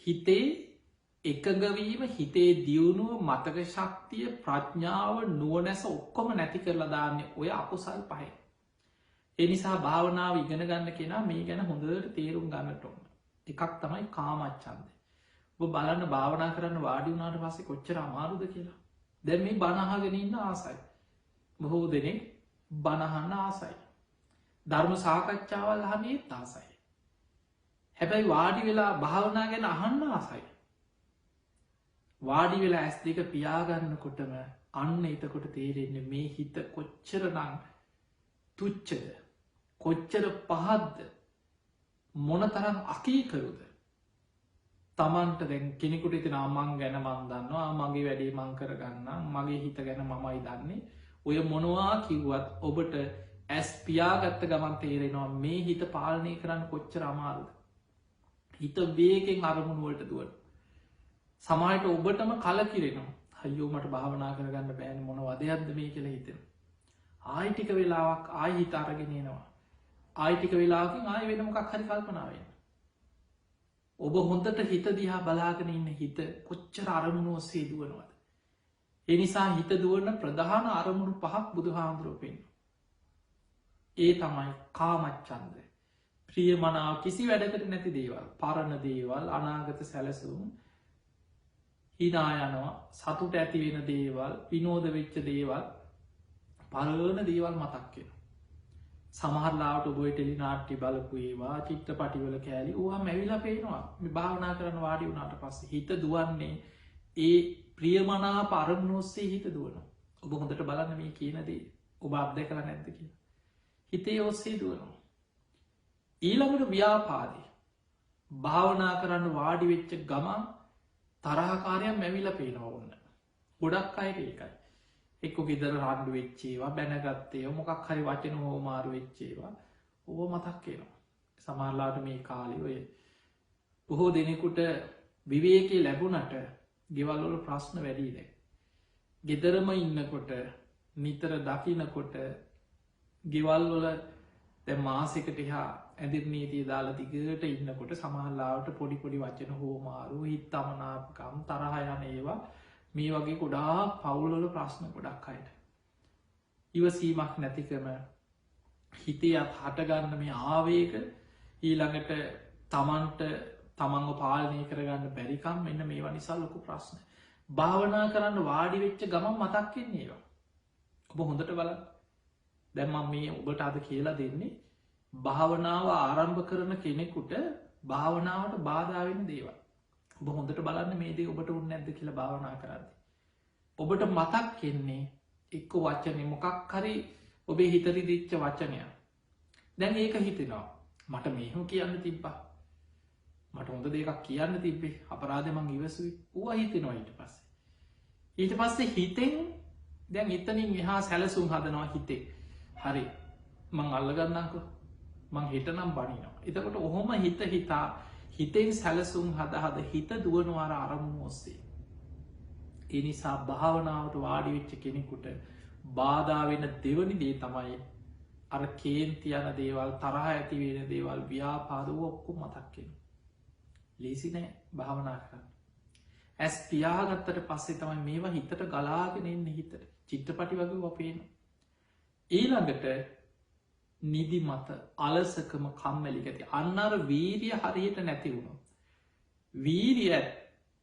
හිතේ එකගවීම හිතේ දියුණුව මතක ශක්තිය ප්‍රඥාව නුවණැස ඔක්කොම නැති කරලා දාන්නේ ඔය අකුසල් පහේ. එනිසා භාවනාව ඉගෙන ගන්න කෙනා මේ ගැන හොඳට තේරුම් ගන්නට ඕන. එකක් තමයි කාමච්ඡන්දය. ඔබ බලන්න භාවනා කරන්න වාඩි වුණාට පස්සේ කොච්චර අමාරුද කියලා. දැන් මේ බණ අහගෙන ඉන්න ආසයි. බොහෝ දෙනෙක් බණ අහන්න ආසයි. ධර්ම සාකච්ඡාවල් අහන්න ඒත් ආසයි. හැබැයි වාඩි වෙලා භාවනා ගැන අහන්න ආසයි. වාඩි වෙලා ඇස් දෙක පියාගන්නකොටම අන්න එතකොට තේරෙන්නේ මේ හිත කොච්චරනම් තුච්චද කොච්චර පහද්ද මොනතරම් අකීකරුද. තමන්ට දැන් කෙනෙකුට ඉතින මං ගැන මන් දන්නවා මගේ වැඩේ මං කරගන්න මගේ හිත ගැන මමයි දන්නේ ඔය මොනවා කිව්වත් ඔබට ඇස් පියාගත්ත ගමන් තේරෙනවා මේ හිත පාලනය කරන්න කොච්චර අමාරුද. හිත වේගෙන් අරමුණුවලට දුවන සමහට ඔබටම කලකිරෙනවා හයෝ මට භාවනා කරගන්න බෑන මොන වදයක්ද මේ කියලා හිතෙන. ආයිටික වෙලාවක් ආයි හිත අරගෙනනවා. ආයිටික වෙලාකින් ආය වෙන මොකක් හරි කල්පනාවෙන්. ඔබ හොඳට හිත දිහා බලාගෙන ඉන්න හිත කොච්චර අරමුණු ඔස්සේ දුවනවද. එනිසා හිත දුවන ප්‍රධාන අරමුණු පහක් බුදු හාමුදුරුවපෙන්. ඒ තමයි කාමච්චන්ද. ප්‍රියමනාව කිසි වැඩකට නැති දේවල් පරණ දේවල් අනාගත සැලසුම් හිනා යනවා සතුට ඇති වෙන දේවල් විනෝද වෙච්ච දේවල් පරණ දේවල් මතක්කෙන. සමහරලාට ඔබයි ටෙලි නාට්ටි බලපු ඒවා චිත්ත පටිවල කෑලි ඕවා මැවිලා පේනවා මේ භාවනා කරන්න වාඩි වුණට පස්සේ හිත දුවන්නේ ඒ ප්‍රියමනා පරමණොස්සේ හිත දුවන. ඔබ හොඳට බලන්න මේ කියනදේ ඔබ අත්දැ කළ නැද්ද කිය. හිතේ ඔස්සේ දුවනවා. ඊළඟට ව්‍යාපාදී භාවනා කරන්න වාඩි වෙච්ච ගමන් තරහකාරයක් මැවිල පේනවා ඔන්න. ගොඩක් අයට ඒකයි. එක්ක ගෙදර රණ්ඩු වෙච්චේවා බැනගත්තේ මොකක් හරි වචන හෝමාරු වෙච්චේවා ඔබ මතක්කේනවා. සමහරලාට මේ කාලි ඔය බොහෝ දෙනෙකුට විවේකය ලැබුණට ගෙවල්වල ප්‍රශ්න වැඩීද. ගෙදරම ඉන්නකොට නිතර දකිනකොට ගෙවල්වල මාසෙකට හා ඇදිර නීතිය දාලා දිගට ඉන්නකොට සමහල්ලාවට පොඩිපොඩි වචන හෝමාරු හිත් අමනාපකම් තරහයන ඒවා මේ වගේ ගොඩා පවුල්වල ප්‍රශ්න ගොඩක් අයට. ඉවසීමක් නැතිකම හිතේ අත් හටගන්න මේ ආවේක ඊළඟට තමන්ට තමන්ව පාලනය කරගන්න බැරිකම් මෙන්න මේවා නිසා ලොකු ප්‍රශ්න. භාවනා කරන්න වාඩි වෙච්ච ගමන් මතක්කෙන්නේ ඒවා. ඔබ හොඳට බලන්න. දැම්ම මේ ඔබට අද කියලා දෙන්නේ භාවනාව ආරම්භ කරන කෙනෙකුට භාවනාවට බාධාවෙන දේවල්. ඔබ හොඳට බලන්න මේ දේ ඔබට උන්න ඇද කියලා භාවනා කරන්න. ඔබට මතක් කෙන්නේ එක්ක වචනය මොකක් හරි ඔබේ හිතරි දිච්ච වචනය. දැන් ඒක හිතෙනවා මට මෙහම කියන්න තිබ්බා. මට හොඳ දෙකක් කියන්න තිබේ අපරාධමං ඉවසුයි ඌ හිතෙනවා ඊට පස්සේ. ඊට පස්සේ හිතෙන් දැන් එතනින් එහා සැලසුම් හදනවා හිතේ. හරි මං අල්ලගන්නකු මං හිට නම් බනිනවා. එතකොට ඔහොම හිතා හිතෙන් සැලසුම් හදහද හිත දුවනවාර අරමුණ ඔස්සේ. එනිසා භාවනාවට වාඩිවෙච්ච කෙනෙකුට බාධාවෙන දෙවනි දේ තමයි අර කේන්ති යන දේවල් තරහ ඇතිවෙන දේවල් ව්‍යාපාදුව ඔක්කු මතක්කෙන. ලේසි නෑ භාවනා කරන්න. ඇස් පියාගත්තට පස්සේ තමයි මේවා හිතට ගලාගෙන එන්න හිතට චිත්‍රපටි වගේ වපේන. ඊළඟට නිදි මත අලසකම කම්මැලිගති අන්නර වීරිය හරියට නැතිවුණු. වීරිය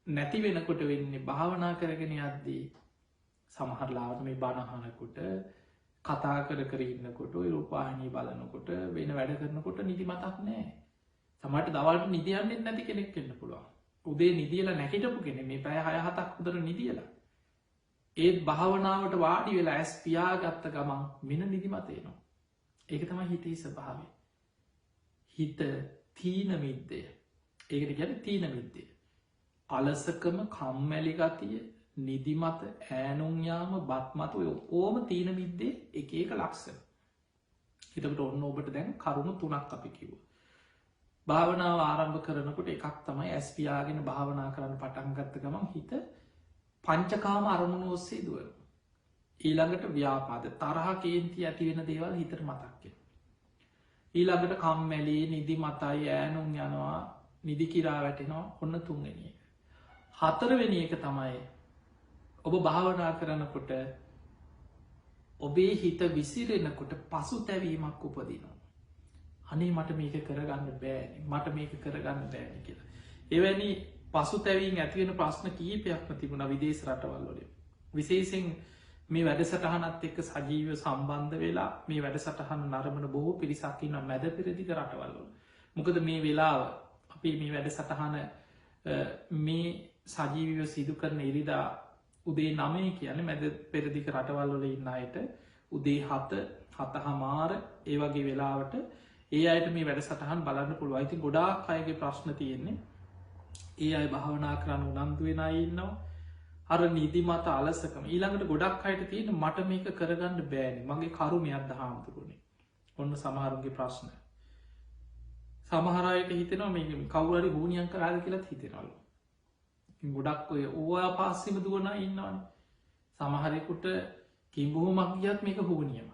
නැති වෙනකොට වෙන්නේ භාවනා කරගෙන යද්දී සමහරලාට මේ බණහනකොට කතා කර ඉන්නකොට රූපාහිනී බලනකොට වෙන වැඩ කරනකොට නිදි මතක් නෑ. සමට දවල්ට නිදියන්නෙත් නැති කෙනෙක් එන්න පුළුවන්. උදේ නිදියල නැහිටපු කෙනෙ මේ පැය 6-7ක් උදර නිදියලා. ඒත් භාවනාවට වාඩි වෙලා ඇස් පියාගත්ත ගමන් මෙන නිදිමතේනවා. ඒක තමයි හිතේ ස්වභාවය. හිත තීන මිද්දය. ඒකට ගැන තීන මිද්දය. අලසකම කම්මැලි ගතිය නිදිමත ඈනුම්යාම බත්මත ඔය ඕම තීන මිද්දේ එක ලක්ෂණ. හිතකට ඔන්න ඔබට දැන් කරුණු 3ක් අපි කිව්ව. භාවනාව ආරම්භ කරනකොට එකක් තමයි ඇස් පියාගෙන භාවනා කරන්න පටන්ගත්ත ගමන් හිත පංචකාම අරමුණු ඔස්සේ දුවන. ඊළඟට ව්‍යාපාද තරහ කේන්ති ඇති වෙන දේවල් හිතට මතක්කෙන. ඊළඟට කම්මැලි නිදි මතයි ෑනුම් යනවා නිදි කිරා වැටෙනවා ඔන්න තුන්වෙනි එක. හතරවෙනි එක තමයි ඔබ භාවනා කරනකොට ඔබේ හිත විසිරෙනකොට පසු තැවීමක් උපදිනවා. අනේ මට මේක කරගන්න බෑනි මට මේක කරගන්න බෑනි කියලා. එවැනි පසු තැවීම් ඇතිවෙන ප්‍රශ්න කීපයක්ම තිබුණ විදේශ රටවල්ලොල. විශේෂෙන් මේ වැඩසටහනත් එක්ක සජීව සම්බන්ධ වෙලා මේ වැඩසටහන නරමණ බොහෝ පිරිසක්කින්න මැද පෙරදික රටවල්ලොල. මොකද මේ වෙලාව අපි මේ වැඩසටහන මේ සජීවිව සිදු කරන ඉරිදා උදේ නමය කියන මැද පෙරදික රටවල්වල ඉන්න අයට උදේ හත හමාර ඒවගේ වෙලාවට ඒ අයට මේ වැඩ සටහන් බලන්න පුළුව අයිති ගොඩාක් අයගේ ප්‍රශ්න තියෙන්නේ ඒ අයි භාවනා කරන්න උනන්දුවෙන ඉන්නවා අර නිදිමත අලසකම ඊළඟට ගොඩක් අයට තියෙන මට මේක කරගන්න බෑනි මගේ කරුමයක්ද හාමුදුරුණේ ඔන්න සමහරුගේ ප්‍රශ්න සමහරයට හිතනවා මේ කවුරරි හූනියන් කරාද කියලත් හිතෙනලු ගොඩක් ඔය ඕවා පාස්සිම දුවන ඉන්නවන සමහරෙකුට කිම්බුහමක් ගියත් මේක හෝනියමක්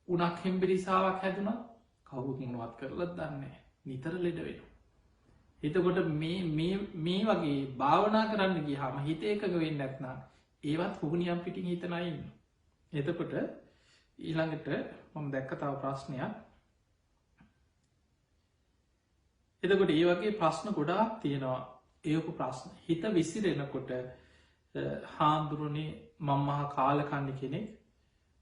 උනක් හෙම්බිරිසාාවක් හැදුනත් කවුකින්වත් කරලත් දන්නේ නිතර ලෙඩ වෙන. එතකොට මේ වගේ භාවනා කරන්න ගිය හම හිත එකක වෙන්න ඇත්නම් ඒවත් හුගනියම් පිටින් හිතනයින්න. එතකොට ඊළඟට මම දැක්ක තව ප්‍රශ්නයක් එතකොට ඒ වගේ ප්‍රශ්න ගොඩාක් තියෙනවා ඒක ප්‍රශ්න හිත විසිරෙනකොට හාන්දුරුණේ මංමහා කාලකන්න කෙනෙක්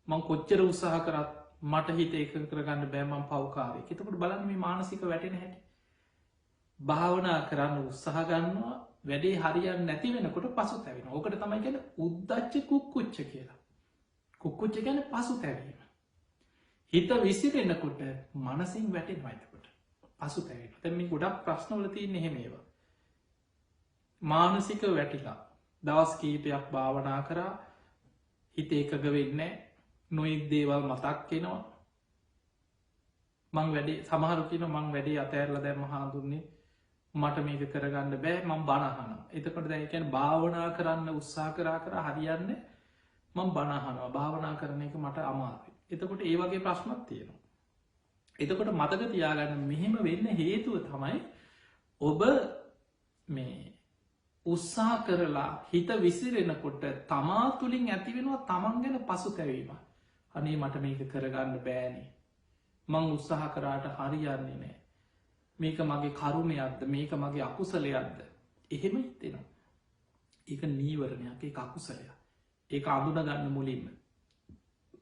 මං කොච්චර උත්සාහ කරත් මට හිත එක කරගන්න බෑමන් පවකාරය එතකට බලන්න මේ මානසික වැටෙන හැටි භාවනා කරන්න උත්සාහ ගන්නවා වැඩේ හරියන් නැති වෙනකොට පසු තැවෙන ඕකට තමයි ගැන උද්දච්ච කුක්කුච්ච කියලා කුක්කුච්ච ගැන පසු තැවීම හිත විසිරෙනකොට මනසින් වැටෙන් වයිතකොට පසු තැවෙන තැම ගොඩක් ප්‍රශ්නවල තියන්න හෙමේවා මානසික වැටිලා දවස් කීපයක් භාවනා කරා හිත එකග වෙන්න නොයෙක් දේවල් මතක් කෙනවා මං වැඩේ සමහරකින මං වැඩේ අතෑරල දැම හාදුන්නේ මට මේක කරගන්න බෑ මං බණහන එතකොට දැකැන් භාවනා කරන්න උත්සා කරා කර හරියන්න මං බණහනවා භාවනා කරන එක මට අමාරුයි එතකොට ඒ වගේ ප්‍රශ්නත් තියෙනවා එතකොට මතක තියාගන්න මෙහෙම වෙන්න හේතුව තමයි ඔබ මේ උත්සා කරලා හිත විසිරෙනකොට තමා තුළින් ඇතිවෙනවා තමන් ගැන පසු තැවීම අනේ මට මේක කරගන්න බෑනේ මං උත්සාහ කරාට හරියන්නේ නෑ මේක මගේ කරුණයක්ද මේක මගේ අකුසලයක්ද එහෙම හිතෙනවා ඒක නීවරණයක් ඒ අකුසලයක් ඒ අඳුන ගන්න මුලින්ම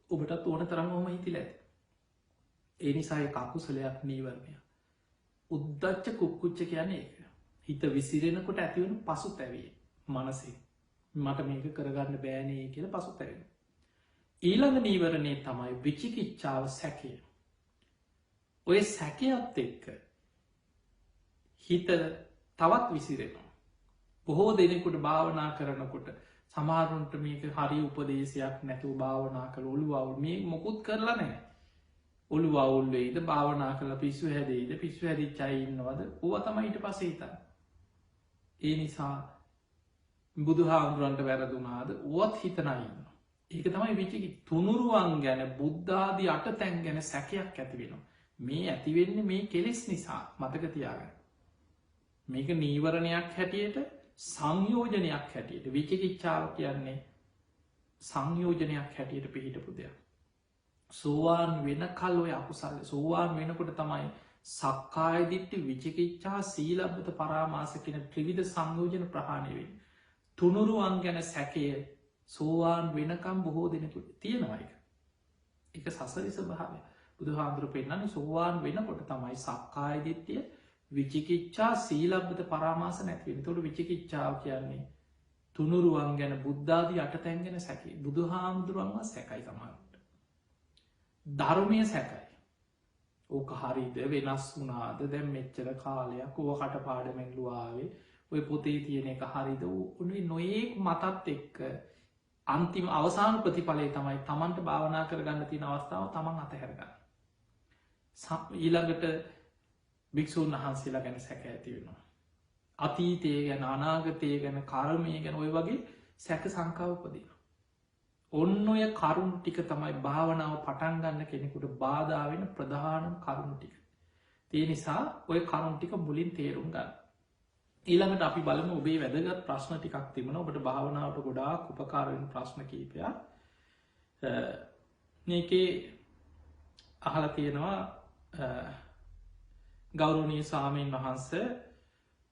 ඔබටත් ඕන තරම හොම හිතිල ඇති ඒ නිසා ඒ අකුසලයක් නීවරණය උද්දච්ච කුක්කුච්ච කියන ඒක හිත විසිරෙනකොට ඇතිවන පසු තැවේ මනසේ මට මේක කරගන්න බෑනේ කියල පසු තැවෙන. ඊළඟ නීවරණය තමයි විචිකිච්ඡාව සැකය. ඔය සැකයත් එක්ක හිත තවත් විසිරෙනවා. බොහෝ දෙනෙකුට භාවනා කරනකොට සමාරුන්ට මේක හරි උපදේශයක් නැතුව භාවනා කළ ඔළුවවුල් මේ මොකුත් කරලා නෑ. ඔළු අවුල්ලේද භාවනා කළ පිස්සු හැදේද පිස්සු හැදිච්චයින්නවද ඕව තමයිට පසේතන්න. ඒ නිසා බුදු හාමුදුරන්ට වැරදුනාද ඔවත් හිතනයින්න. ඒක තමයි විචකි තුනුරුවන් ගැන බුද්ධාදී අට තැන් ගැන සැකයක් ඇතිවෙනවා. මේ ඇතිවෙන්නේ මේ කෙලෙස් නිසා මතකතියාගන්න. මේක නීවරණයක් හැටියට සංයෝජනයක් හැටියට විචකිච්ඡාව කියන්නේ සංයෝජනයක් හැටියට පිහිටපු දෙයක්. සෝවාන් වෙන කල් ඔය අකුසල්ල සෝවාන් වෙනකොට තමයි සක්කායදිට්ටි විචකිච්ඡා සීලබ්බත පරාමාස කෙන ත්‍රිවිධ සංයෝජන ප්‍රහණයවෙන්. තුනුරුවන් ගැන සැකය සෝවාන් වෙනකම් බොහෝ දෙනෙකුට තියෙනවා එක. එක සසරි ස්වභාවය බුදු හාමුදුරු පෙන්න්නන්නේ සෝවාන් වෙනකොට තමයි සක්කායදිට්ටිය විචිකිච්ඡා සීලබ්බත පරාමාස නැතිවෙන තොට විචිකිච්ඡාව කියන්නේ තුනුරුවන් ගැන බුද්ධාදී අට තැන් ගැන සැකේ බුදු හාමුදුරුවන්ව සැකයි තමන්ට. ධර්මය සැකයි. ඕක හරිද වෙනස් වුනාද දැම් මෙච්චර කාලයක් ඕ කට පාඩමෙන්ලුවාවේ ඔය පොතේ තියෙන එක හරිද උනේ නොයෙක් මතත් එක්ක අන්තිම අවසාන ප්‍රතිඵලය තමයි තමන්ට භාවනා කරගන්න තියෙන අවස්ථාව තමන් අතහැරගන්න. ඊළඟට භික්‍ෂූන් වහන්සේලා ගැන සැක ඇති වෙනවා. අතීතය ගැන අනාගතය ගැන කර්මය ගැන ඔය වගේ සැක සංකාවපදින. ඔන්න ඔය කරුණු ටික තමයි භාවනාව පටන්ගන්න කෙනෙකුට බාධාවෙන ප්‍රධානම් කරුණු ටික. තිය නිසා ඔය කරුන්ටික මුලින් තේරුම් ගන්න. ඊළඟට අපි බලමු ඔබේ වැදගත් ප්‍රශ්න ටිකක් තිබුණ ඔබට භාවනාවට ගොඩාක් උපකාරවෙන ප්‍රශ්න කීපයක් මේකේ අහල තියෙනවා ගෞරවනීය ස්වාමීන් වහන්ස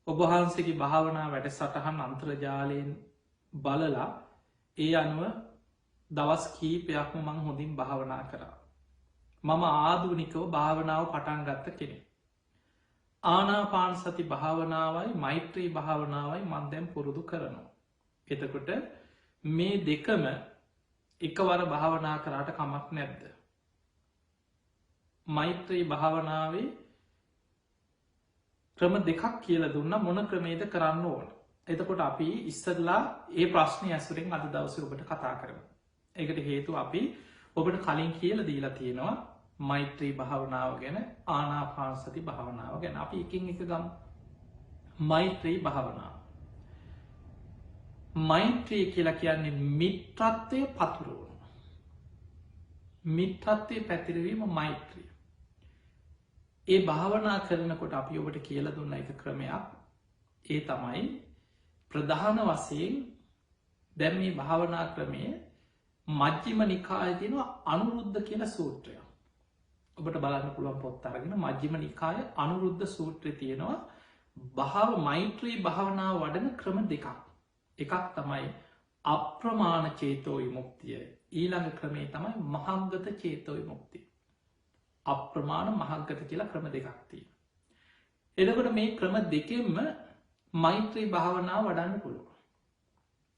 ඔබහන්සේගේ භාවනා වැඩ සටහන් අන්ත්‍රජාලයෙන් බලලා ඒ අනුව දවස් කීපයක්ම මං හොඳින් භාවනා කරා. මම ආධුනිකව භාවනාව පටන් ගත්ත කෙනෙ. ආනාපාන සති භාවනාවයි මෛත්‍රී භාවනාවයි මන්දැම් පුරුදු කරනවා. එතකොට මේ දෙකම එකවර භාවනා කරාට කමක් නැද්ද. මෛත්‍රී භාවනාවේ ක්‍රම දෙකක් කියල දුන්න මොන ක්‍රමේද කරන්න ඕන. එතකොට අපි ඉස්සරලා ඒ ප්‍රශ්නය ඇසුරෙන් අද දවස ඔබට කතා කරමු. එකට හේතු අපි ඔබට කලින් කියල දීලා තියෙනවා මෛත්‍රී භාවනාව ගැන ආනාපානසති භාවනාව ගැන අපි එකින් එක ගම්. මෛත්‍රී භාවනාව මෛත්‍රී කියලා කියන්නේ මිත්‍රත්වය පතුරුවන මිත්‍රත්වය පැතිරවීම මෛත්‍රිය. ඒ භාවනා කරනකොට අපි ඔබට කියල දුන්න එක ක්‍රමයක් ඒ තමයි ප්‍රධාන වසයෙන් දැම් මේ භාවනා ක්‍රමය මජ්ජිම නිකාය තියෙනවා අනුරුද්ධ කියන සූත්‍රය. ඔබට බලන්න පුළුවන් පොත් අරගෙන මජ්ජිම නිකාය අනුරුද්ධ සූත්‍රය තියෙනවා භාව මෛත්‍රී භාවනාව වඩන ක්‍රම දෙකක්. එකක් තමයි අප්‍රමාණ චේතෝ විමුක්තිය. ඊළඟ ක්‍රමේ තමයි මහංගත චේතෝ විමුක්තිය. අප්‍රමාණ මහංගත කියලා ක්‍රම දෙකක් තියෙන. එතකොට මේ ක්‍රම දෙකෙන්ම මෛත්‍රී භාවනාව වඩන්න පුළුවන්.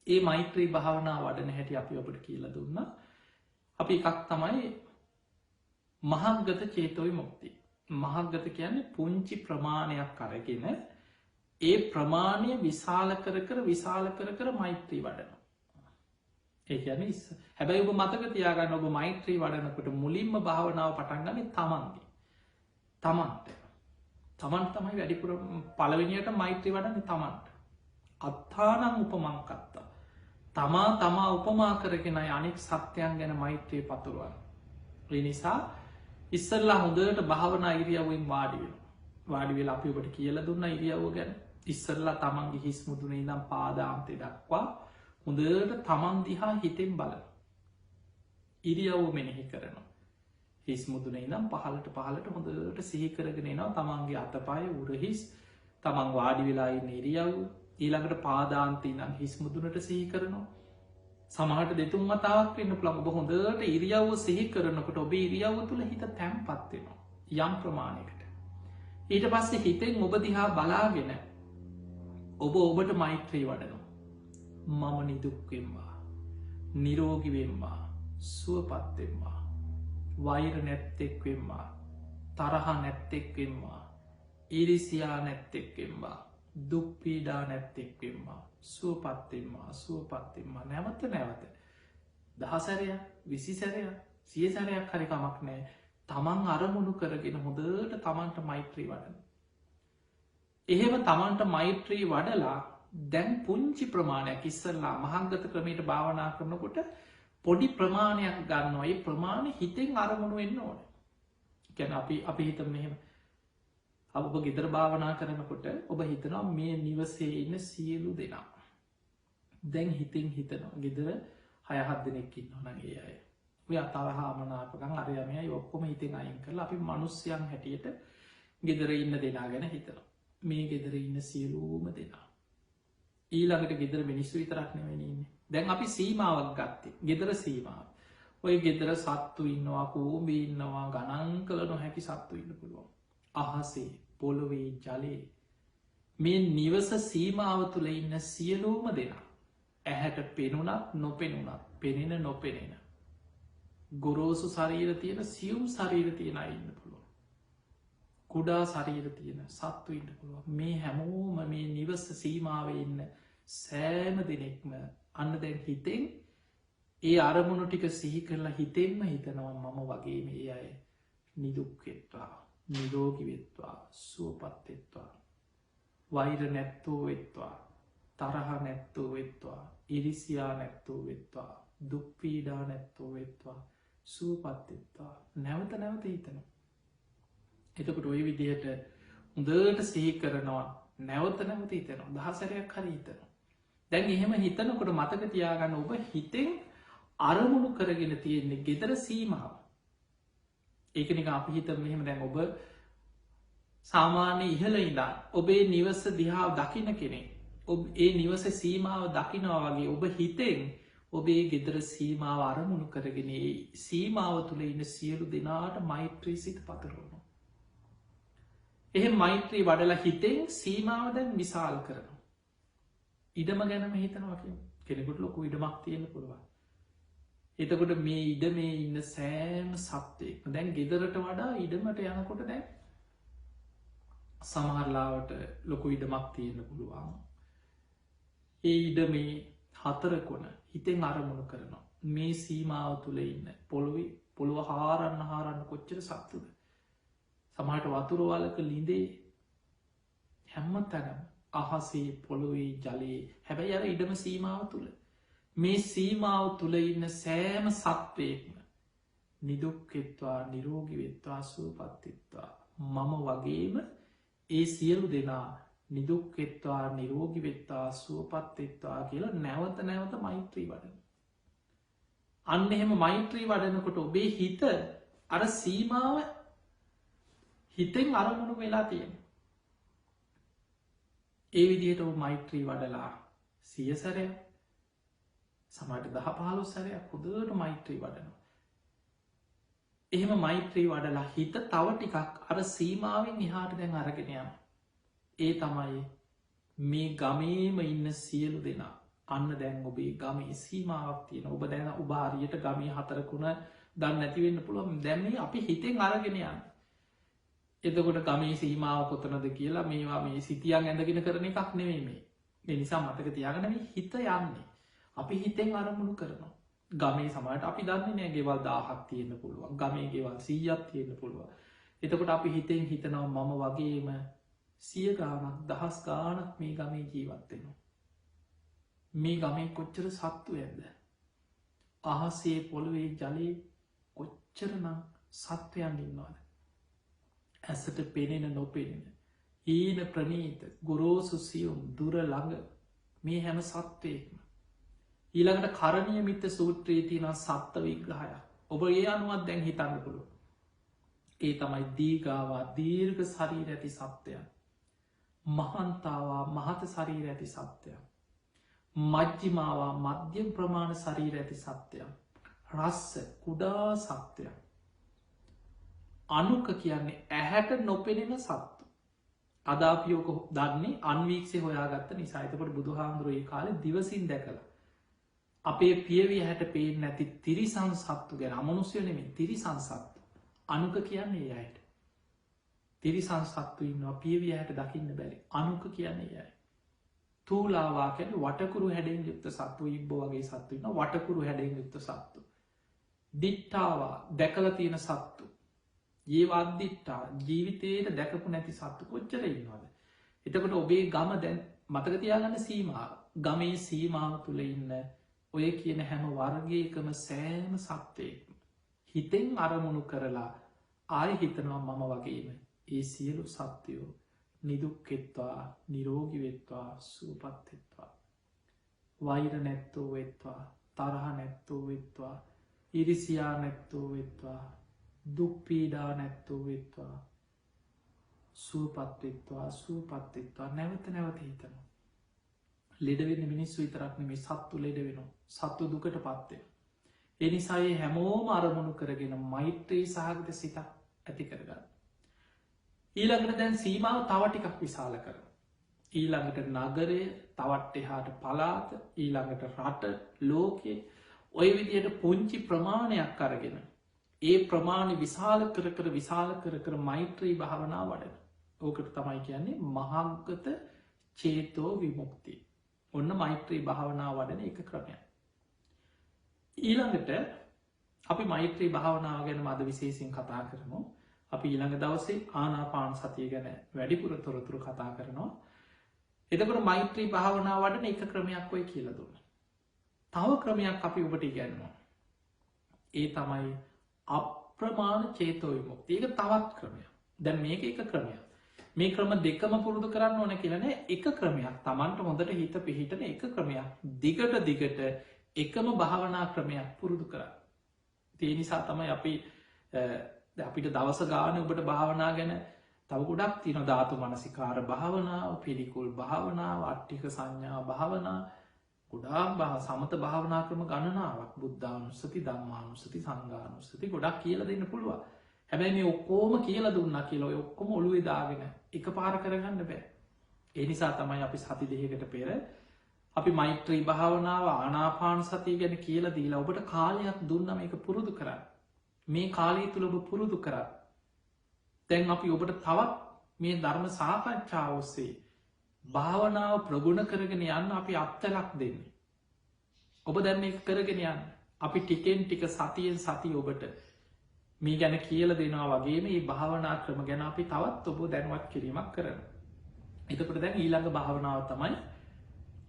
ඒ මෛත්‍රී භාවනා වඩන හැටි අපි ඔබට කියල දුන්න. අපි එකක් තමයි මහග්ගත චේතොයි මුක්ති. මහග්ගත කියන්නේ පුංචි ප්‍රමාණයක් කරගෙන ඒ ප්‍රමාණය විශාල කර මෛත්‍රී වඩන. ඒ කියන හැබැයි ඔබ මතක තියාගන්න ඔබ මෛත්‍රී වඩනකට මුලින්ම භාවනාව පටන්ගන්නේ තමන්ගේ තමන්ට තමයි වැඩිපුර පලවෙනියට මෛත්‍රී වඩන තමන්ට අත්තානං උපමංකත්තා තමා උපමා කරගෙන අනෙක් සත්‍යයන් ගැන මෛත්‍රී පතුරුවන්. නිසා ඉස්සල්ලා හොඳට භාවන ඉරියවෙන් වාඩිවෙල අපි ඔබට කියල දුන්න ඉරියව්ව ගැන ඉස්සල්ලා තමන්ගේ හිස් මුදුනේ නම් පාදාන්තය දක්වා හොඳට තමන් දිහා හිතෙන් බල ඉරියව්ව මෙනෙහි කරනවා. හිස් මුදුනේ නම් පහලට හොඳට සිහිකරගෙන නවා තමන්ගේ අතපාය උරහිස් තමන් වාඩි වෙලායි නිරියව් ඊළඟට පාදාන්තී නම් හිස් මුදුනට සිහි කරනවා. සමහට දෙතුන් මතාවක් වෙන්න පුළන් ඔබ හොඳට ඉරියව්ව සිහි කරනකොට ඔබ ඉරියව්ව තුළ හිත තැම්පත්වෙනවා යම් ප්‍රමාණයකට. ඊට පස්සේ හිතෙන් ඔබ දිහා බලාගෙන ඔබට මෛත්‍රී වඩනවා. මම නිදුක්වෙම්වා නිරෝගිවෙම්වා සුවපත්වෙම්වා වෛර නැත්තෙක්වෙම්වා තරහ නැත්තෙක්වෙම්වා ඉරිසියා නැත්තෙක්වෙම්වා දුක්පීඩා නැත්තෙක්වෙම්වා සුවපත්වෙම්වා නැවත දහසරය විසිසරය සියසරයක් හරිකමක් නෑ තමන් අරමුණු කරගෙන හොඳට තමන්ට මෛත්‍රී වඩන. එහෙම තමන්ට මෛත්‍රී වඩලා දැන් පුංචි ප්‍රමාණයක් ඉස්සල්ලා මහංගත ක්‍රමයට භාවනා කරනකොට පොඩි ප්‍රමාණයක් ගන්නවා. ඒ ප්‍රමාණ හිතෙන් අරමුණු වෙන්න ඕන. ගැන අපි හිත මෙහෙම ඔබ ගෙදර භාවනා කරනකොට ඔබ හිතනවා මේ නිවසේ ඉන්න සියලු දෙනා දැන් හිතෙන් හිතනවා ගෙදර 6-7 දෙනෙක් ඉන්නවා නම් ඒ අය ඔය අතරහාමනාපකම් අරයමයි ඔක්කොම හිතෙන් අයින් කරලා අපි මිනිස්යන් හැටියට ගෙදර ඉන්න දෙනා ගැන හිතනවා. මේ ගෙදර ඉන්න සියලුම දෙනා ඊළඟට ගෙදර මිනිස්සු විතරක් නෙවෙයි ඉන්නේ. දැන් අපි සීමාවක් ගත්තේ ගෙදර සීමාව. ඔය ගෙදර සත්තු ඉන්නවා කූඹි ඉන්නවා ගණන් කළ නොහැකි සත්තු ඉන්න පුළුවන්. අහසේ පොළොවේ ජලයේ මේ නිවස සීමාව තුළ ඉන්න සියලූම දෙනා ඇහැට පෙනුනත් නොපෙනුනත් පෙනෙන නොපෙනෙන ගොරෝසු ශරීර තියෙන සියුම් ශරීර තියෙන ඉන්න පුළුවන්. කුඩා ශරීර තියෙන සත්තු ඉන්න පුළුවන්. මේ හැමෝම මේ නිවස සීමාව ඉන්න සෑම දෙනෙක්ම අන්න දැන් හිතෙන් ඒ අරමුණු ටික සිහි කරලා හිතෙන්ම හිතනවා මම වගේ මේ අය නිදුක්වෙත්වා නිරෝගිවෙත්වා සුවපත්වෙත්වා වෛර නැත්තෝ වෙත්වා තරහ නැත්තෝ වෙත්වා ඉරිසියා නැත්තෝ වෙත්වා දුක්පීඩා නැත්තෝ වෙත්වා සුවපත්වෙත්වා නැවත හිතනවා. එතකට ඔය විදිහට උදට සිහි කරනවා නැවත නැවත හිතනවා දහසරයක් හරි හිතනවා. දැන් එහෙම හිතනකොට මතක තියාගන්න ඔබ හිතෙන් අරමුණු කරගෙන තියෙන්නේ ගෙදර සීමාව. ඒකනික අපි හිත මෙහෙම දැන් ඔබ සාමාන්‍ය ඉහල ඉදා ඔබේ නිවස දිහා දකින කෙනෙ ඔබ ඒ නිවස සීමාව දකිනවා වගේ ඔබ හිතෙන් ඔබේ ගෙදර සීමාව අරමුණු කරගෙන සීමාව තුළ ඉන්න සියලු දෙනාට මෛත්‍රී සිත පතරවුණු. එහ මෛත්‍රී වඩලා හිතෙන් සීමාව දැන් විශාල් කරනවා. ඉඩම ගැනම හිතනවා කෙනෙකුට ලොකු ඉඩමක් තියෙන පුළුවන්. එතකොට මේ ඉඩ මේ ඉන්න සෑම සත්වයෙක් දැන් ගෙදරට වඩා ඉඩමට යනකොට දැන් සමහරලාවට ලොකු ඉඩමක් තියෙන පුළුවන්. ඒ ඉඩ මේ හතරකොන හිතෙන් අරමුණු කරනවා. මේ සීමාව තුළ ඉන්න පොළොව හාරන්න කොච්චර සත්තුද. සමහට වතුරවාලක ලිඳේ හැම්ම තැනම් අහසේ පොළොවේ ජලයේ හැබැයි අර ඉඩම සීමාව තුළ මේ සීමාව තුළ ඉන්න සෑම සත්වයෙක්ම නිදුක්කෙත්වා නිරෝගිවෙත්වා සුවපත්තිත්වා මම වගේම ඒ සියලු දෙනා නිදුක්කෙත්වා නිරෝගිවෙත්තා සුවපත්තිත්වා කියලා නැවත නැවත මෛත්‍රී වඩන. අන්න එහෙම මෛත්‍රී වඩනකොට ඔබේ හිත අර සීමාව හිතෙන් අරමුණු වෙලා තියෙන. ඒ විදිහට ඔ මෛත්‍රී වඩලා සියසරය සමට 10-15 සැරයක් හොදට මෛත්‍රී වඩනවා. එහෙම මෛත්‍රී වඩලා හිත තව ටිකක් අර සීමාවෙන් එහාට දැන් අරගෙනයම. ඒ තමයි මේ ගමේම ඉන්න සියලු දෙනා අන්න දැන් ඔබේ ගමේ සීමාවක් තියෙන ඔබ දැන උභාරියට ගමී හතරකුණ දන්න නැතිවෙන්න පුළුවන් දැන්නේ අපි හිතෙන් අරගෙනයන්න. එතකොට ගමේ සීමාව කොතනද කියලා මේවා මේ සිතියන් ඇඳගෙන කරන එකක් නෙවේ මේ. නිසා මතක තියාගන මේ හිත යන්නේ. අපි හිතෙන් අරමුණු කරනවා. ගමේ සමට අපි දන්නේ නෑ ගෙවල් 1000ක් තියෙන්න්න පුළුවන් ගමේ ගෙවල් 100ක් තියෙන්න්න පුළුවන්. එතකොට අපි හිතෙන් හිතනවා මම වගේම 100 ගානක් දහස් ගානක් මේ ගමේ ජීවත්වෙනවා. මේ ගමේ කොච්චර සත්තු ඇද. අහසේ පොළොවේ ජලයේ කොච්චරනම් සත්වයන් ඉන්නවාද. ඇසට පෙනෙන නොපෙනෙන ඊන ප්‍රනීත ගුරෝසු සියුම් දුර ළඟ මේ හැම සත්වයෙක්ම ඊළඟට කරණය මිත්ත සූත්‍රයේ තියෙන සත්ව විග්‍රහය ඔබ ඒ අනුවත් දැන් හිතන්න පුළුව. ඒ තමයි දීගාවා දීර්ඝ ශරීර ඇති සත්වයන් මහන්තාවා මහත ශරීර ඇති සත්වයන් මජ්ජිමාවා මධ්‍යම් ප්‍රමාණ ශරීර ඇති සත්වයන් රස්ස කුඩා සත්වයන් අනුක කියන්නේ ඇහැට නොපෙනෙන සත්තු. අදාපියෝක දන්නේ අන්වීක්ෂය හොයාගත්ත නිසායිතකට බුදු හාමුදුරුවඒ කාලෙ දිවසින් දැකලා. අපේ පියවිය හැට පේෙන් නැති තිරිසං සත්තු ගැන අමනුස්්‍යයනෙමින් තිරිසං සත්තු. අනුක කියන්නේ යයට. තිරිසං සත්තු ඉන්නවා පියවිය හැට දකින්න බැරි අනුක කියන්නේ යයි. තූලාවා කැන වටකුරු හැඩෙන් යුක්ත සත්තු ඉබ්බ වගේ සත්තු ඉන්න වටකුරු හැඩෙන් යුක්ත සත්තු. දිට්ටාවා දැකල තියෙන සත්තු. ඒවාදදිට්ටා ජීවිතයට දැකපු නැති සත්තු කොච්චර ඉන්නවාද. එතකොට ඔබේ ගම දැන් මතකතියාගන්න සීමාව ගමේ සීමාව තුළ ඉන්න ඔය කියන හැම වර්ගයකම සෑම සත්වයෙක් හිතෙන් අරමුණු කරලා ආය හිතනවා මම වගේම ඒ සියලු සත්‍යයෝ නිදුක්කෙත්වා නිරෝගිවෙත්වා සූපත්වෙත්වා වෛර නැත්තෝ වෙත්වා තරහ නැත්තෝ වෙත්වා ඉරිසියා නැත්තෝ වෙත්වා දුක්පීඩා නැත්තෝ වෙත්වා සූපත්වෙත්වා සූපත්වෙත්වා නැවත නැවත හිතනවා. ලෙඩවෙන්න මිනිස්සු විතරක්න මේ සත්තු ලෙඩ වෙන සත්තු දුකට පත්වය. එනිසායේ හැමෝම අරමුණු කරගෙන මෛත්‍රී සහගත සිතක් ඇති කරගන්න. ඊළඟට දැන් සීමාව තවටිකක් විශාල කර. ඊළඟට නගරය තවත් එහාට පලාත ඊළඟට රට ලෝකයේ ඔය විදියට පුංචි ප්‍රමාණයක් කරගෙන ඒ ප්‍රමාණි විශාල කර විශාල කර මෛත්‍රී භාවනා වඩන. ඕකට තමයි කියන්නේ මහංකත චේතෝ විමුක්ති. ඔන්න මෛත්‍රී භාවනා වඩන එක ක්‍රමය. ඊළඟට අපි මෛත්‍රී භාවනාව ගැන මද විශේසින් කතා කරමු. අපි ඊළඟ දවසේ ආනාපාන සතිය ගැන වැඩිපුර තොරතුරු කතා කරනවා. එතකට මෛත්‍රී භාවනා වඩන එක ක්‍රමයක් ඔය කියල දුන්න. තව ක්‍රමයක් අපි ඔබට ඉගැන්නවා. ඒ තමයි අප්‍රමාණ චේතෝ විමුක්ති. ඒක තවත් ක්‍රමයක්. දැන් මේක එක ක්‍රමයක්. මේ ක්‍රම දෙකම පුරුදු කරන්න ඕන කියලනේ එක ක්‍රමයක් තමන්ට හොඳට හිත පිහිටන එක ක්‍රමයක් දිගට එකම භාවනා ක්‍රමයක් පුරුදු කර. තිය නිසා තමයි අපිට දවස ගාන ඔබට භාවනා ගැන තව ගොඩක් තින ධාතු මනසිකාර භාවනාව පිළිකුල් භාවනාව අට්ටික සංඥා භාවනා ගොඩා සමත භාවනා ක්‍රම ගණනාවක් බුද්ධානුස්සති දම්මානුස්සති සංගානුස්සති ගොඩක් කියල දෙන්න පුළුව. හැබැයි මේ ඔක්කෝම කියල දුන්න කියලො ඔක්කොම ඔළුවේ දාගෙන එක පාර කරගන්න බෑ. ඒ නිසා තමයි අපි සති දෙහකට පෙර අපි මෛත්‍රී භාවනාව ආනාපාන සතිය ගැන කියල දීලා ඔබට කාලයක් දුන්නම එක පුරුදු කරන්න. මේ කාලය තුළ ඔබ පුරුදු කරන්න. තැන් අපි ඔබට තවත් මේ ධර්ම සාකච්ඡා ඔස්සේ භාවනාව ප්‍රගුණ කරගෙන යන්න අපි අත්තරක් දෙන්නේ. ඔබ දැන්න එක කරගෙන යන්න අපි ටිකෙන් ටික සතියෙන් සති ඔබට මේ ගැන කියල දෙනවා වගේ මේ භාවනා ක්‍රම ගැන අපි තවත් ඔබ දැනුවත් කිරීමක් කරන. එතකට දැන් ඊළඟ භාවනාව තමයි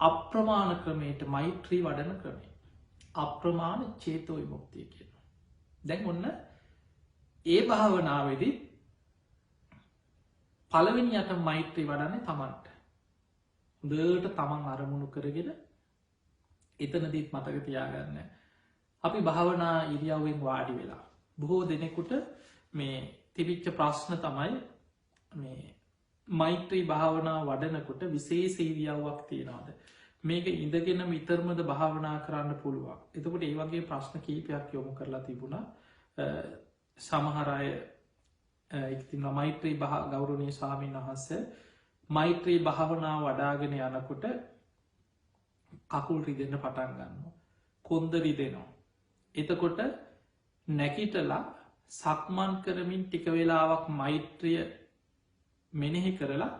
අප්‍රමාණ ක්‍රමයට මෛත්‍රී වඩන ක්‍රමේ. අප්‍රමාණ චේතෝ විමුක්තිය කියන. දැන් ඔන්න ඒ භාවනාවේදී පළවෙනියට මෛත්‍රී වඩන්නේ තමන්ට. හොඳට තමන් අරමුණු කරගෙන එතනදීත් මතක තියාගන්න. අපි භාවනා ඉරියව්වෙන් වාඩි වෙලා. බොහෝ දෙනෙකුට මේ තිබිච්ච ප්‍රශ්න තමයි මේ මෛත්‍රී භාවනා වඩනකොට විශේෂ ඉරියව්වක් තියෙනවාද. මේක ඉඳගෙන විතරමද භාවනා කරන්න පුළුවන්. එතකොට ඒ වගේ ප්‍රශ්න කීපයක් යොමු කරලා තිබුණා. සමහරය ඉතින් මෛත්‍රී ගෞරවනීය ස්වාමීන් වහන්සේ මෛත්‍රී භාවනා වඩාගෙන යනකොට කකුල් රිදෙන්න පටන් ගන්නවා. කොන්ද රිදෙනවා. එතකොට නැකිටලා සක්මන් කරමින් ටික වෙලාවක් මෛත්‍රිය මෙනෙහි කරලා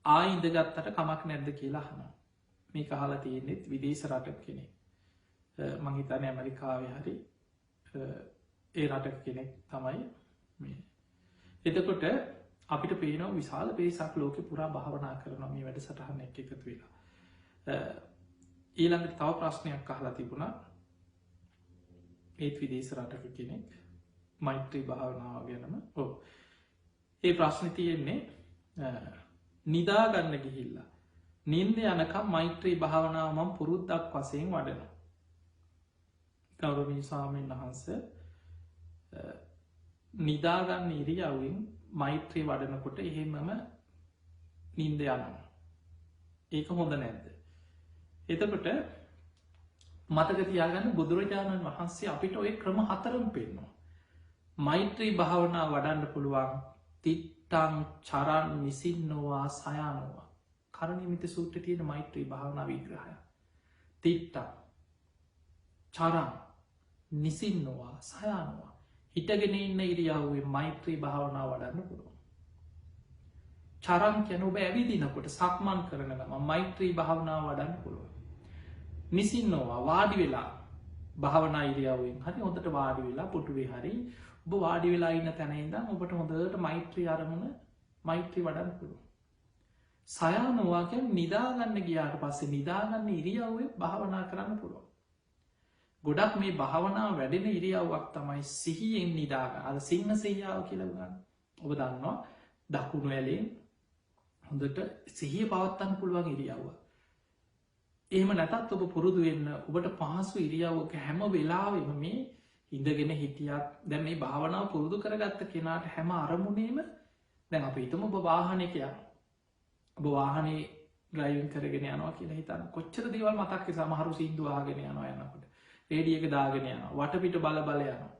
ආයින්දගත්තට කමක් නැද්ද කියලා හනවා. මේ කහලා තියෙන්නෙත් විදේශ රටක් කෙනෙක්. මංහිතන ඇමරිකාව හරි ඒ රටක කෙනෙක් තමයි මේ. එතකොට අපිට පේනෝ විශාල පේසක් ලෝක පුරා භාවනා කරන මේ වැඩ සටහන එකතු වෙලා. ඊළඟට තව ප්‍රශ්නයක් අහලා තිබුණා ඒත් විදේශ රටක කෙනෙක් මෛත්‍රී භාවනාව ගැනම ඒ ප්‍රශ්න තියෙන්නේ නිදාගන්න ගිහිල්ලා නින්ද යනකම් මෛත්‍රී භාවනාව මම පුරුද්දක් වසයෙන් වඩන. ගෞරවනීය ස්වාමීන් වහන්සේ නිදාගන්න ඉරියව්වෙන් මෛත්‍රී වඩනකොට එහෙමම නින්ද යනවා. ඒක හොඳ නැද්ද. එතකොට මතක තියාගන්න බුදුරජාණන් වහන්සේ අපිට ඔය ක්‍රම 4ම පෙන්නවා. මෛත්‍රී භාවනා වඩන්න පුළුවන් තිට්ටං චරන් නිසින්නෝවා සයානවා. කරණීයමිත සූත්‍රයේ තියෙන මෛත්‍රී භාවනා විග්‍රහය. තිට්ටං චරන් නිසින්නෝවා සයානවා. හිටගෙන ඉන්න ඉරියව්වේ මෛත්‍රී භාවනා වඩන්න පුළුවන්. චරන් කියන ඔබ ඇවිදිනකොට සක්මන් කරන ගමන් මෛත්‍රී භාවනා වඩන්න පුළුවන්. නිසින්නෝවා වාඩි වෙලා භාවනා ඉරියව්වෙන් හරි හොඳට වාඩි වෙලා පුටුවේ හරි ඔබ වාඩි වෙලා ඉන්න තැන ඉඳන් ඔබට හොඳට මෛත්‍රී අරමුණ මෛත්‍රී වඩන්න පුළුවන්. සයානවා කියන්නේ නිදාගන්න ගියාට පස්සේ නිදාගන්න ඉරියව්වේ භාවනා කරන්න පුළුවන්. ගොඩක් මේ භාවනා වැඩෙන ඉරියව්වක් තමයි සිහියෙන් නිදාගන්න. අද සිංහ සෙයියාව කියලා ගන්න. ඔබ දන්නවා දකුණු ඇලෙන් හොඳට සිහිය පවත්වන්න පුළුවන් ඉරියව්ව. එහෙම නැතත් ඔබ පුරුදු වෙන්න ඔබට පහසු ඉරියව්වක හැම වෙලාවෙම මේ ඉඳගෙන හිටියත් දැන් මේ භාවනාව පුරුදු කරගත්ත කෙනාට හැම අරමුණේම දැන් අපි හිතමු ඔබ වාහනයක යනවා. ඔබ වාහනේ ඩ්‍රයිවිං කරගෙන යනවා කියලා හිතන්න. කොච්චර දේවල් මතක් වෙයි සමහරු සින්දු අහගෙන යනවා යනකොට. රේඩියෝ එක දාගෙන යනවා. වටපිට බල යනවා.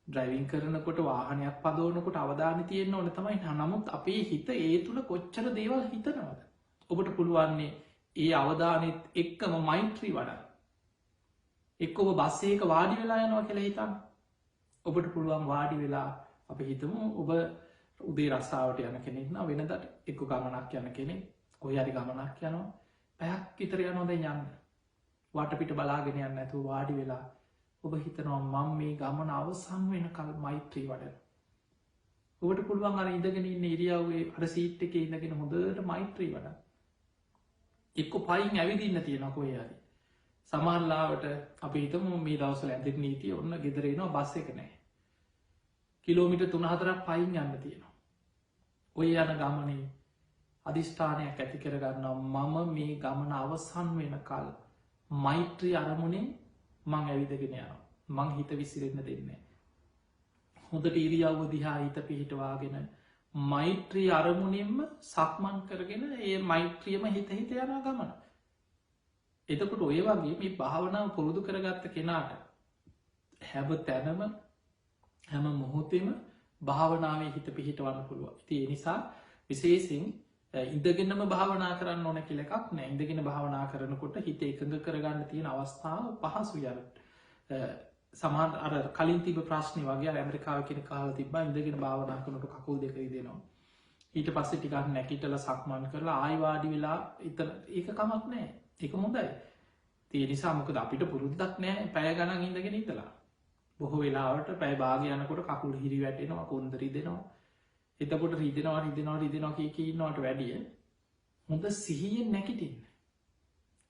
ඩ්‍රයිවිං කරනකොට වාහනයක් පදවනකොට අවධානය තියෙන්න ඕනේ තමයි. නමුත් අපේ හිත ඒ තුල කොච්චර දේවල් හිතනවද? ඔබට පුළුවන්නේ ඒ අවධානෙත් එක්කම මෛත්‍රී වඩන්න. එක්ක ඔබ බස් එකක වාඩි වෙලා යනවා කියලා හිතන්න. ඔබට පුළුවන් වාඩි වෙලා අපි හිතමු ඔබ උදේ රස්සාවට යන කෙනෙක් නම් වෙනදට එක්ක ගමනක් යන කෙනෙක් කොහේ හරි ගමනක් යනවා. පැයක් විතර යනවා දැන් යන්න. වටපිට බලාගෙන යන්න නැතුව වාඩි වෙලා ඔබ හිතනවා මම මේ ගමන අවසන් වෙනකල් මෛත්‍රී වඩන. ඔබට පුළුවන් අර ඉඳගෙන ඉන්න ඉරියව්වේ අර සීට් එකේ ඉඳගෙන හොඳට මෛත්‍රී වඩන්න. එක්ක පයින් ඇවිදින්න තියෙනවා කොහේ හරි. සමහරවිට අපි හිතමු මේ දවස්වල ඇඳෙන නීතිය ඔන්න ගෙදර එනවා බස් එක නැහැ. කිලෝමීටර් 3-4ක් පයින් යන්න තියෙනවා. ඔය යන ගමනේ අධිෂ්ඨානයක් ඇති කරගන්නවා මම මේ ගමන අවසන් වෙන කල් මෛත්‍රී අරමුණින් මං ඇවිදගෙන යනවා මං හිත විසිරෙන්න දෙන්නේ හොඳට ඉරියව්ව දිහා හිත පිහිටවාගෙන මෛත්‍රී අරමුණින්ම සක්මන් කරගෙන ඒ මෛත්‍රියම හිත හිත යන ගමන එතකොට ඔය වගේ මේ භාවනාව පුරුදු කරගත්ත කෙනාට හැම තැනම හැම මොහොතෙම භාවනාවේ හිත පිහිටවන්න පුළුව ඒ නිසා විශේසින් ඉඳගෙනම භාවනා කරන්න ඕන කියල එකක් නෑ ඉඳගෙන භාවනා කරනකොට හිත එකඟ කරගන්න තියෙන අවස්ථාව පහසු යරට සමාන් අර කලින් තිබ ප්‍රශ්නය වගේ ඇමරිකාව කෙන කාල තිබා ඉඳගෙන භාවනා කනට කකුල් දෙකයි දෙනවා ඊට පස්සෙ ටිකක් නැකිටල සක්මන් කරලා ආයිවාඩි වෙලා ඒක කමක් නෑ එක හොඳයි තිය නිසා මොකද අපිට පුරුද්දක් නෑ පැය ගණන් ඉඳගෙන ඉතලා බොහෝ වෙලාවට පැයි භාගයනකොට කකුල් හිරි වැටෙනවා කොන්දරි දෙනවා එතකොට රිදෙනවා කියනවට වැඩිය හොඳ සිහියෙන් නැකිටින්න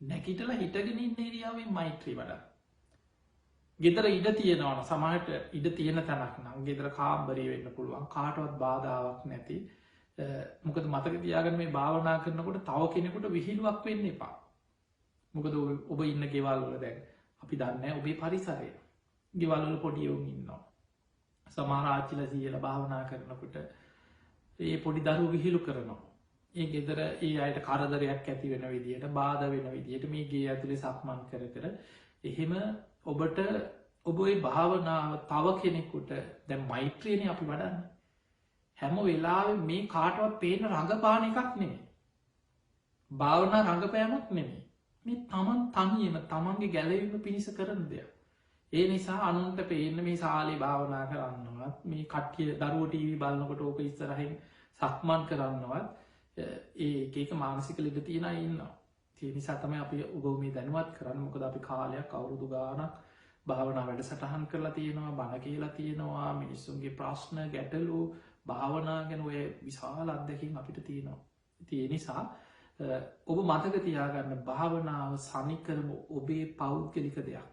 නැකිටල හිටගෙන ඉන්නේරියාවේ මෛත්‍රී වඩා ගෙතර ඉඩ තියෙනවන සමහට ඉඩ තියෙන තැනක් නම් ගෙදර කාම්බරී වෙන්න පුළුවන් කාටවත් බාධාවක් නැති මොකද මතක තියාගෙන මේ භාවනා කරනකොට තව කෙනෙකුට විහිළුවක් වෙන්න එපා මොකද ඔබ ඉන්න ගෙවල්වල දැන් අපි දන්න ඔබේ පරිසරය ගෙවල්වල පොඩියවුන් ඉන්නවා සමහරාච්චිල සියල භාවනා කරනකොට ඒ පොඩි දරු විහිළු කරනවා ඒ ගෙදර ඒ අයට කරදරයක් ඇති වෙන විදියට බාධ වෙන විදියට මේ ගේ ඇතුළේ සක්මන් කර එහෙම ඔබට ඔබේ භාවනාව තව කෙනෙකුට දැ මෛත්‍රියන අපි වඩන්න හැම වෙලා මේ කාටවත් පේන රඟපාන එකක් නෙමේ භාවනා රඟපෑමක් නෙමේ මේ තමන් තනියම තමන්ගේ ගැලවීම පිණිස කරන දෙයක් ඒ නිසා අනුන්ට පේන්න මේ සාලේ භාවනා කරන්නවත් මේ කට්ටිය දරුවටීවි බලන්නකොට ඕක ඉස්සරහින් සක්මන් කරන්නවත් ඒක මානසික ලිට තියෙන ඉන්නවා තිය නිසා තම අපි උගවමේ දැනුවත් කරන්න මොකද අපි කාලයක් අවුරුදු ගානක් භාවනා වැඩ සටහන් කරලා තියෙනවා බණ කියලා තියෙනවා මිනිස්සුන්ගේ ප්‍රශ්න ගැටලු භාවනා ගැන ඔය විශාල අත්දැකින් අපිට තියෙනවා තිය නිසා ඔබ මතක තියාගන්න භාවනාව සනිකරම ඔබේ පෞද්ගලික දෙයක්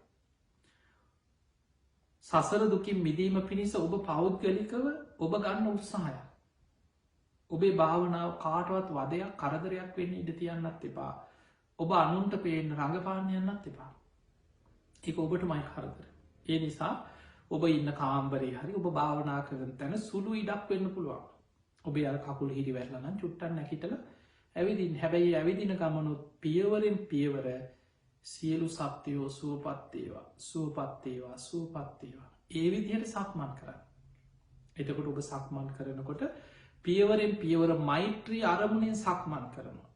සසර දුකින් මිදීම පිණිස ඔබ පෞද්ගලිකව ඔබ ගන්න උත්සාහය ඔබේ භාවනාව කාටවත් වදයක් කරදරයක් වෙන්න ඉඩ තියන්නත් එපා ඔබ අනුන්ට පේෙන් රඟපාන්න යන්නත් එපා එක ඔබට මයි කරදර ඒ නිසා ඔබ ඉන්න කාම්බරේ හරි ඔබ භාවනා කරන තැන සුළු ඉඩක් වෙන්න පුළුවන් ඔබේ අර කකුල් හිරි වැරලනම් චුට්ටන් නැකිටල ඇවිදින් හැබැයි ඇවිදින ගමනුත් පියවරෙන් පියවර සියලු සත්‍යයෝ සූපත්තේවා ඒ විදිහට සක්මන් කරන්න එතකොට ඔබ සක්මන් කරනකොට පියවරෙන් පියවර මෛත්‍රී අරමුණෙන් සක්මන් කරනවා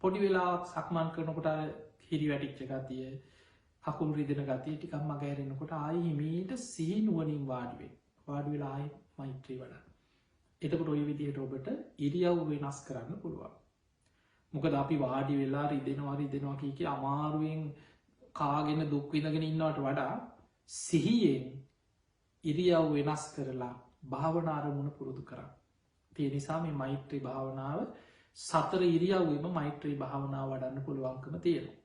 පොඩි වෙලාවක් සක්මන් කරනකොට හිරි වැටිච්ච ගතිය හකුල් රිදෙන ගතිය ටිකම් මගෑරෙනකොට ආයි හිමීට සීනුවනින් වාඩි වෙලා ආයි මෛත්‍රී වඩා එතකොට ඔය විදිහට ඔබට ඉරියව් වෙනස් කරන්න පුළුවන් මොකද අපි වාඩි වෙලා රිදෙනවා කිය අමාරුවෙන් කාගෙන දුක්විඳගෙන ඉන්නවට වඩා සිහියෙන් ඉරියව් වෙනස් කරලා භාවනාරමුණ පුරුදු කරා තිය නිසා මේ මෛත්‍රී භාවනාව සතර ඉරියව්වම මෛත්‍රී භාවනාව වඩන්න පුළුවන්කම තියෙනවා